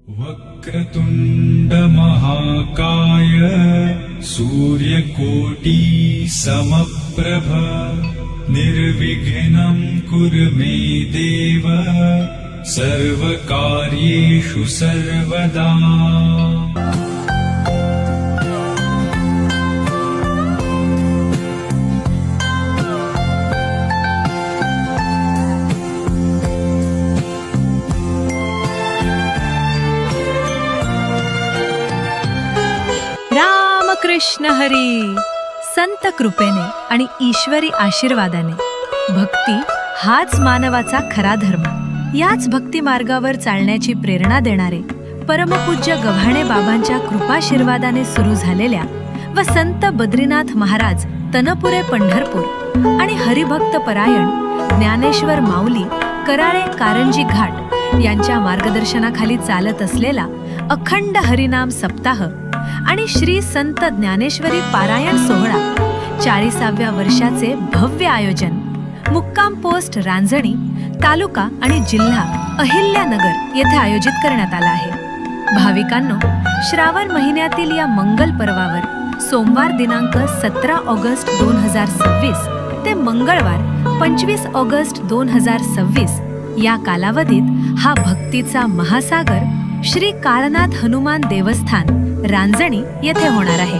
वक्रतुंड महाकाय सूर्यकोटि समप्रभ निर्विघ्नं कुरु मे देव सर्वकार्येषु सर्वदा। कृष्ण हरी. संत कृपेने आणि ईश्वरी आशीर्वादाने भक्ती हाच मानवाचा खरा धर्म. याच भक्ती मार्गावर चालण्याची प्रेरणा देणारे परमपूज्य गव्हाणे बाबांच्या कृपाशीर्वादाने सुरू झालेल्या व संत बद्रीनाथ महाराज तनपुरे पंढरपूर आणि हरिभक्त परायण ज्ञानेश्वर माऊली कराळे कारंजी घाट यांच्या मार्गदर्शनाखाली चालत असलेला अखंड हरिनाम सप्ताह आणि श्री संत ज्ञानेश्वरी पारायण सोहळा 40व्या वर्षाचे भव्य आयोजन मुक्काम पोस्ट रांजणी तालुका आणि जिल्हा अहिल्यानगर येथे आयोजित करण्यात आला आहे. भाविकांनो, श्रावण महिन्यातील या मंगल पर्वावर सोमवार दिनांक 17 ऑगस्ट 2026 ते मंगळवार 25 ऑगस्ट 2026 या कालावधीत हा भक्तीचा महासागर श्री काळनाथ हनुमान देवस्थान रांजणी येथे होणार आहे.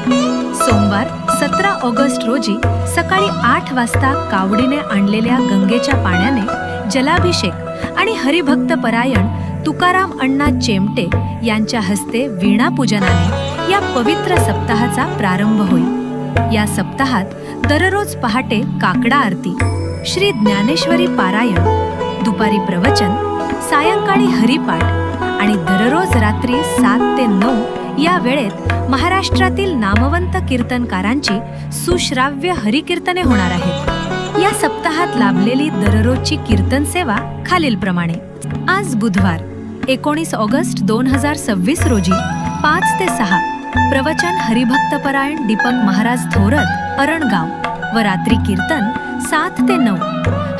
सोमवार 17 ऑगस्ट रोजी सकाळी 8 वाजता कावडीने आणलेल्या गंगेच्या पाण्याने जलाभिषेक आणि हरिभक्त परायण तुकाराम अण्णा चेमटे यांच्या हस्ते वीणा पूजनाने या पवित्र सप्ताहाचा प्रारंभ होईल. या सप्ताहात दररोज पहाटे काकडा आरती, श्री ज्ञानेश्वरी पारायण, दुपारी प्रवचन, सायंकाळी हरिपाठ आणि दररोज रात्री 7 ते 9 या वेळेत महाराष्ट्रातील नामवंत कीर्तनकारांची सुश्राव्य हरिकीर्तने होणार आहेत. या सप्ताहात लाभलेली दररोजची कीर्तन सेवा खालीलप्रमाणे. आज बुधवार 19 ऑगस्ट 2026 रोजी 5 ते 6 प्रवचन हरिभक्तपरायण दीपक महाराज थोरत अरणगाव व रात्री कीर्तन 7 ते 9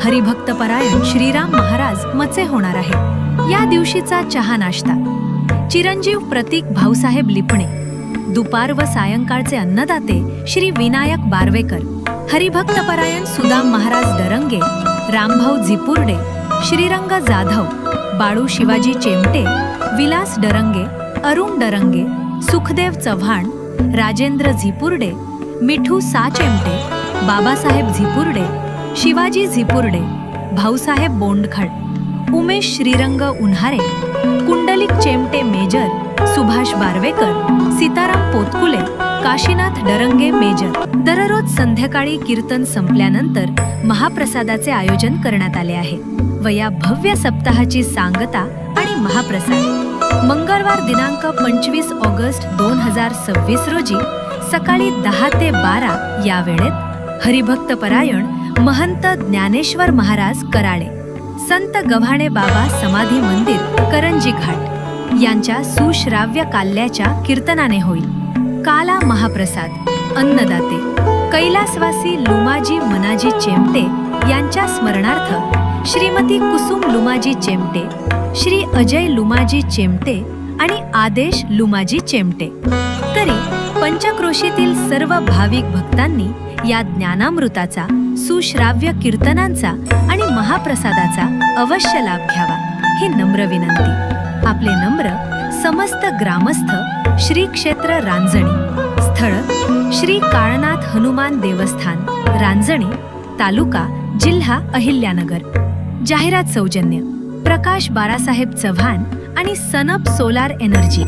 हरिभक्तपरायण श्रीराम महाराज मचे होणार आहे. या दिवशीचा चहा नाश्ता चिरंजीव प्रतीक भाऊसाहेब लिपणे, दुपार व सायंकाळचे अन्नदाते श्री विनायक बारवेकर, हरिभक्तपरायण सुदाम महाराज डरंगे, रामभाऊ झिपुर्डे, श्रीरंग जाधव, बाळू शिवाजी चेमटे, विलास डरंगे, अरुण डरंगे, सुखदेव चव्हाण, राजेंद्र झिपुर्डे, मिठू सा चेमटे, बाबासाहेब झिपुर्डे, शिवाजी झिपुर्डे, भाऊसाहेब बोंडखड, उमेश श्रीरंग उन्हारे, कुंडलिक चेमटे मेजर, सुभाष बारवेकर, सीताराम पोतकुले, काशीनाथ डरंगे मेजर. दररोज संध्याकाळी कीर्तन संपल्यानंतर महाप्रसादाचे आयोजन करण्यात आले आहे व या भव्य सप्ताहाची सांगता आणि महाप्रसाद मंगळवार दिनांक 25 ऑगस्ट 2026 रोजी सकाळी 10 ते 12 या वेळेत हरिभक्तपरायण महंत ज्ञानेश्वर महाराज कराळे, संत गव्हाणे बाबा समाधी मंदिर करंजी घाट यांच्या सुश्राव्य काल्याच्या कीर्तनाने होईल. काला महाप्रसाद अन्नदाते कैलासवासी लुमाजी मनाजी चेमटे यांच्या स्मरणार्थ श्रीमती कुसुम लुमाजी चेमटे, श्री अजय लुमाजी चेमटे आणि आदेश लुमाजी चेमटे. तरी पंचक्रोशीतील सर्व भाविक भक्तांनी या ज्ञानामृताचा, सुश्राव्य कीर्तनांचा आणि महाप्रसादाचा अवश्य लाभ घ्यावा ही नम्र विनंती. आपले नम्र समस्त ग्रामस्थ श्री क्षेत्र रांजणी, स्थळ श्री काळनाथ हनुमान देवस्थान रांजणी, तालुका जिल्हा अहिल्यानगर. जाहिरात सौजन्य प्रकाश बारासाहेब चव्हाण आणि सनप सोलार एनर्जी.